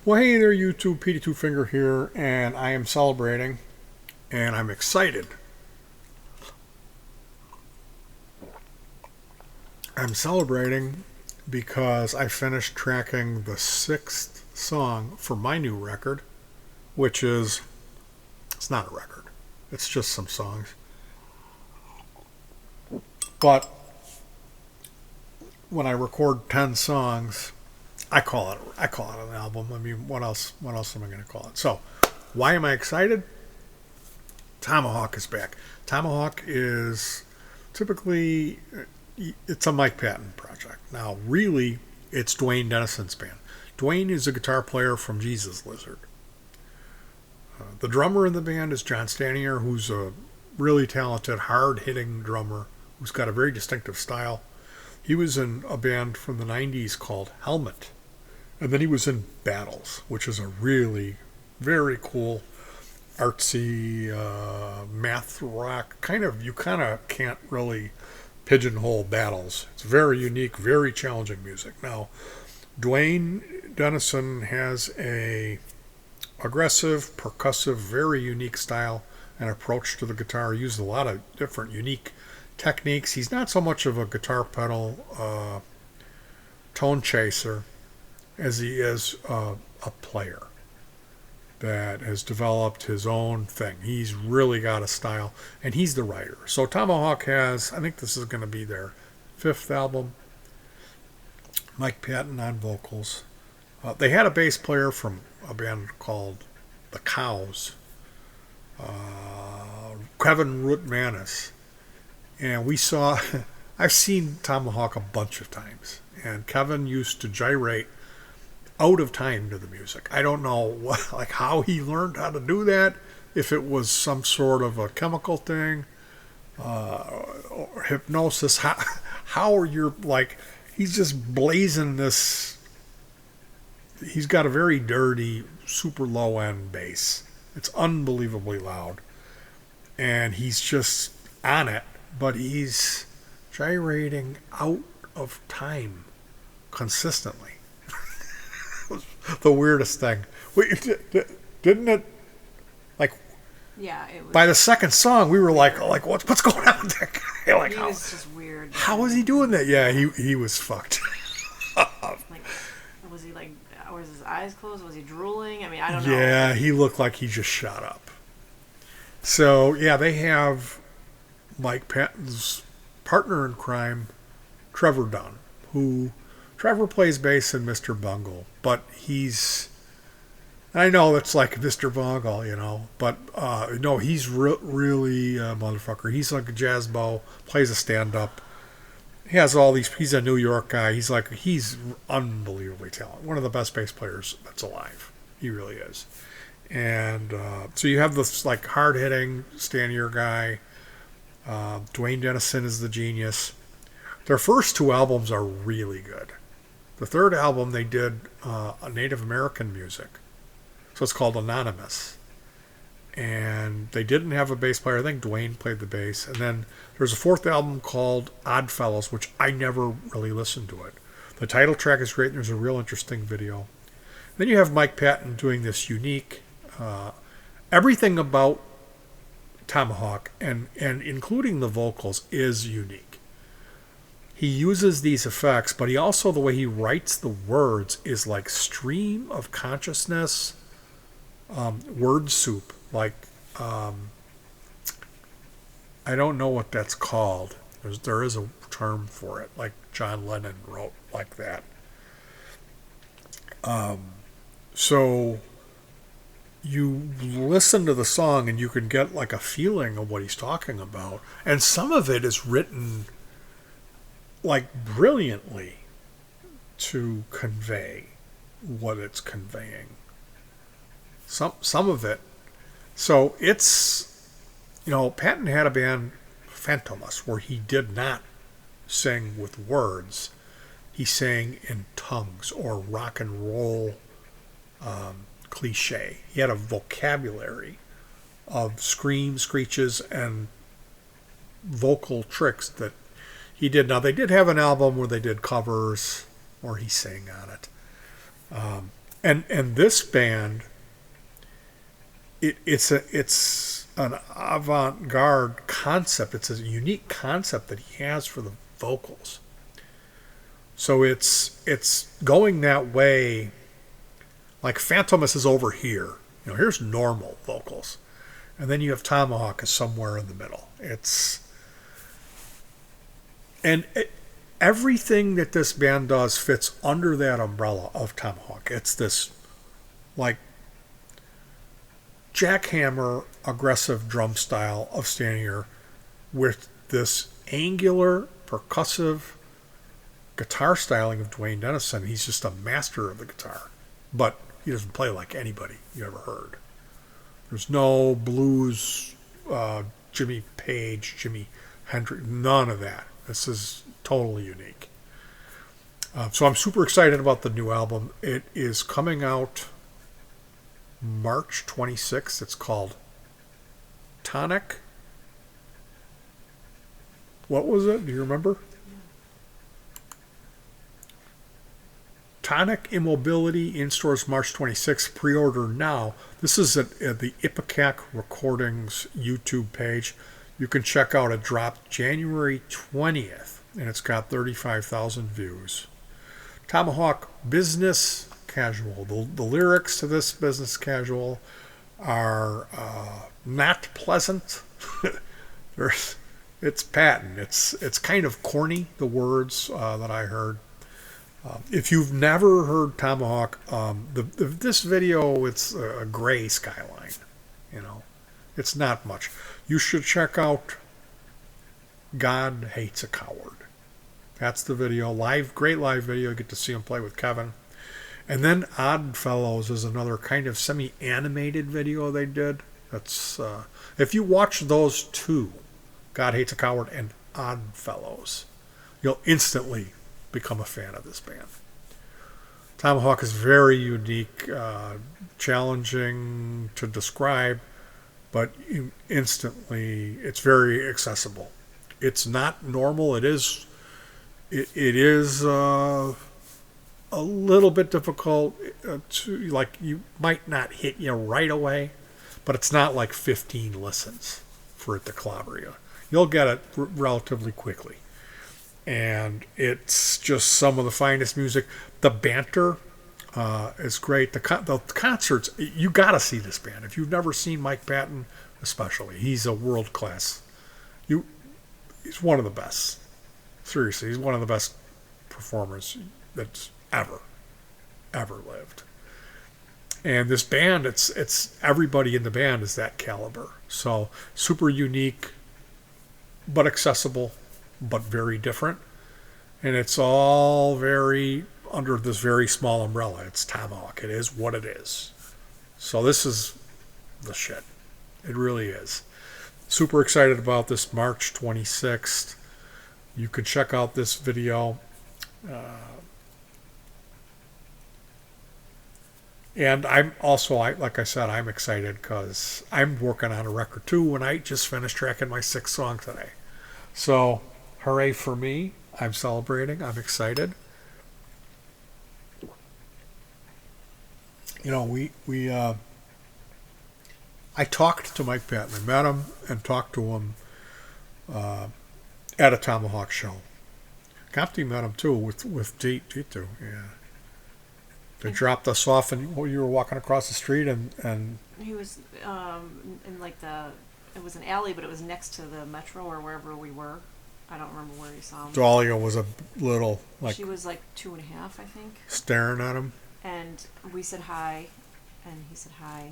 Well, hey there, YouTube. Petey Two Finger here, and I am celebrating, and I'm excited. I'm celebrating because I finished tracking the sixth song for my new record, which is, it's not a record, it's just some songs. But when I record 10 songs, I call it an album. I mean, what else am I going to call it? So, why am I excited? Tomahawk is back. Tomahawk is typically it's a Mike Patton project. Now, really, it's Dwayne Dennison's band. Dwayne is a guitar player from Jesus Lizard. The drummer in the band is John Stanier, who's a really talented, hard-hitting drummer who's got a very distinctive style. He was in a band from the 90s called Helmet. And then he was in Battles, which is a really very cool, artsy, math rock. You kind of can't really pigeonhole Battles. It's very unique, very challenging music. Now, Dwayne Dennison has a aggressive, percussive, very unique style and approach to the guitar. He used a lot of different unique techniques. He's not so much of a guitar pedal tone chaser as he is a player that has developed his own thing. He's really got a style, and he's the writer. So Tomahawk has, I think this is going to be their fifth album, Mike Patton on vocals. They had a bass player from a band called The Cows, Kevin Rootmanis. And I've seen Tomahawk a bunch of times, and Kevin used to gyrate out of time to the music. I don't know how he learned how to do that, if it was some sort of a chemical thing, or hypnosis. How are you, he's just blazing this. He's got a very dirty, super low end bass. It's unbelievably loud, and he's just on it. But he's gyrating out of time consistently. The weirdest thing. Didn't it? Yeah, it was. By the second song, we were like, what's going on with that guy? He was just weird. How was he doing that? Yeah, he was fucked. Was he was his eyes closed? Was he drooling? I mean, I don't know. Yeah, he looked like he just shot up. So yeah, they have Mike Patton's partner in crime, Trevor Dunn, who Trevor plays bass in Mr. Bungle, but I know it's like Mr. Bungle, but no, he's really a motherfucker. He's like a jazz bow, plays a stand-up. He has he's a New York guy. He's unbelievably talented. One of the best bass players that's alive. He really is. And so you have this hard-hitting Stanier guy. Dwayne Dennison is the genius. Their first two albums are really good. The third album, they did Native American music. So it's called Anonymous. And they didn't have a bass player. I think Dwayne played the bass. And then there's a fourth album called Oddfellows, which I never really listened to it. The title track is great, and there's a real interesting video. Then you have Mike Patton doing this unique, everything about Tomahawk, and including the vocals, is unique. He uses these effects, but he also, the way he writes the words is like stream of consciousness, word soup. I don't know what that's called. There is a term for it, like John Lennon wrote like that. So you listen to the song and you can get a feeling of what he's talking about. And some of it is written brilliantly to convey what it's conveying. Some of it. So it's, Patton had a band, Phantomas, where he did not sing with words. He sang in tongues or rock and roll cliche. He had a vocabulary of screams, screeches, and vocal tricks that he did. Now, they did have an album where they did covers, or he sang on it. And this band, it's an avant-garde concept. It's a unique concept that he has for the vocals. So it's going that way. Like Phantomus is over here. Here's normal vocals, and then you have Tomahawk is somewhere in the middle. Everything that this band does fits under that umbrella of Tomahawk. It's this like jackhammer aggressive drum style of standing here with this angular percussive guitar styling of Dwayne Dennison. He's just a master of the guitar, but he doesn't play like anybody you ever heard. There's no blues, Jimmy Page, Jimi Hendrix, none of that. This is totally unique. So I'm super excited about the new album. It is coming out March 26th. It's called Tonic. What was it? Do you remember? Tonic Immobility in stores March 26th. Pre-order now. This is at the Ipecac Recordings YouTube page. You can check out. It dropped January 20th, and it's got 35,000 views. Tomahawk Business Casual. The lyrics to this Business Casual are not pleasant. It's patent. It's kind of corny, the words that I heard. If you've never heard Tomahawk, this video, it's a gray skyline. It's not much. You should check out God Hates a Coward. That's the video. Great live video. You get to see him play with Kevin. And then Oddfellows is another kind of semi-animated video they did. That's if you watch those two, God Hates a Coward and Oddfellows, you'll instantly become a fan of this band. Tomahawk is very unique, challenging to describe, but instantly it's very accessible. It's not normal. It is a little bit difficult to, like, you might not hit you right away, but it's not like 15 listens for it to clobber you. You'll get it relatively quickly. And it's just some of the finest music. The banter is great. The concerts, you got to see this band. If you've never seen Mike Patton, especially, he's a world class. He's one of the best. Seriously, he's one of the best performers that's ever lived. And this band, it's everybody in the band is that caliber. So super unique, but accessible, but very different. And it's all very under this very small umbrella. It's Tomahawk. It is what it is. So this is the shit. It really is. Super excited about this March 26th. You can check out this video. And I'm also, like I said, I'm excited because I'm working on a record too, and I just finished tracking my 6th song today. So, hooray for me. I'm celebrating. I'm excited. I talked to Mike Patton. I met him and talked to him at a Tomahawk show. Compty met him too with Tito. Yeah. They dropped us off, and you were walking across the street, and he was in like it was an alley, but it was next to the metro or wherever we were. I don't remember where he saw him. Dahlia was a little, like, she was like 2.5, I think. Staring at him. And we said hi, and he said hi,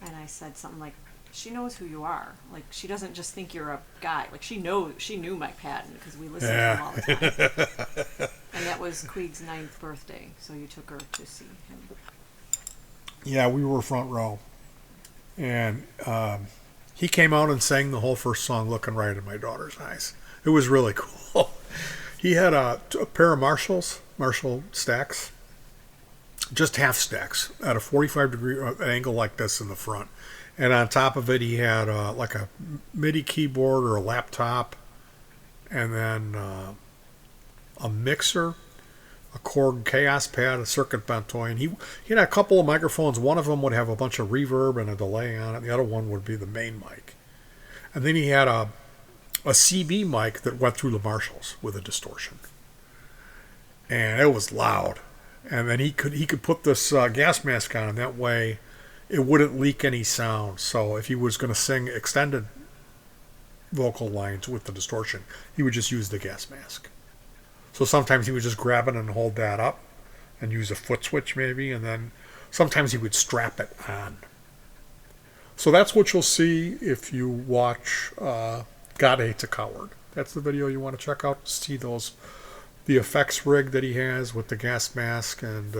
and I said something like, "She knows who you are. Like, she doesn't just think you're a guy. Like, she knew Mike Patton because we listened to him all the time." And that was Queeg's 9th birthday, so you took her to see him. Yeah, we were front row, and he came out and sang the whole first song, looking right in my daughter's eyes. It was really cool. He had a pair of Marshall stacks, just half stacks, at a 45-degree angle like this in the front. And on top of it, he had like a MIDI keyboard or a laptop, and then a mixer, a Korg Chaos Pad, a circuit bent toy, and he had a couple of microphones. One of them would have a bunch of reverb and a delay on it. The other one would be the main mic. And then he had a CB mic that went through the Marshalls with a distortion. And it was loud. And then he could put this gas mask on, and that way it wouldn't leak any sound. So if he was going to sing extended vocal lines with the distortion, he would just use the gas mask. So sometimes he would just grab it and hold that up and use a foot switch maybe, and then sometimes he would strap it on. So that's what you'll see if you watch God Hates a Coward. That's the video you want to check out to see the effects rig that he has with the gas mask. And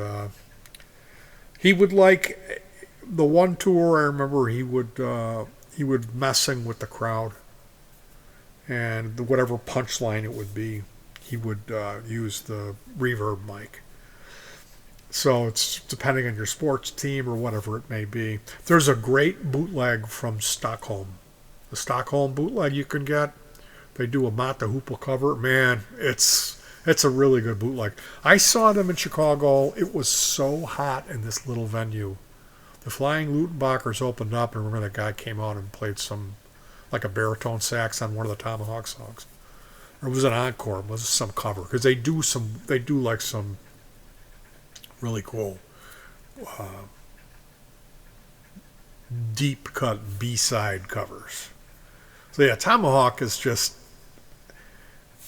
he would, like, the one tour I remember, he would messing with the crowd, and whatever punchline it would be, he would use the reverb mic. So it's depending on your sports team or whatever it may be. There's a great bootleg from Stockholm. The Stockholm bootleg you can get. They do a Mott the Hoople cover. Man, it's a really good bootleg. I saw them in Chicago. It was so hot in this little venue. The Flying Lutenbachers opened up, and I remember that guy came out and played some, like a baritone sax on one of the Tomahawk songs. Or it was an encore. It was some cover, because they do like some really cool deep cut B-side covers. So yeah, Tomahawk is just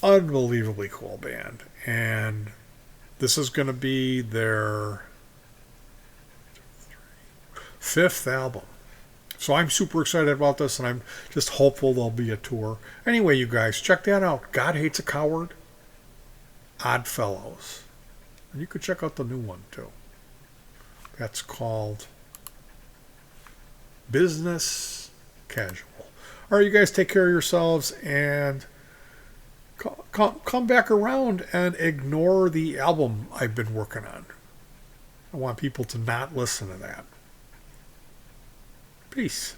unbelievably cool band, and this is going to be their 5th album. So I'm super excited about this, and I'm just hopeful there'll be a tour. Anyway, you guys, check that out. God Hates a Coward, Odd Fellows. And you could check out the new one, too. That's called Business Casual. All right, you guys, take care of yourselves, and come back around and ignore the album I've been working on. I want people to not listen to that. Peace.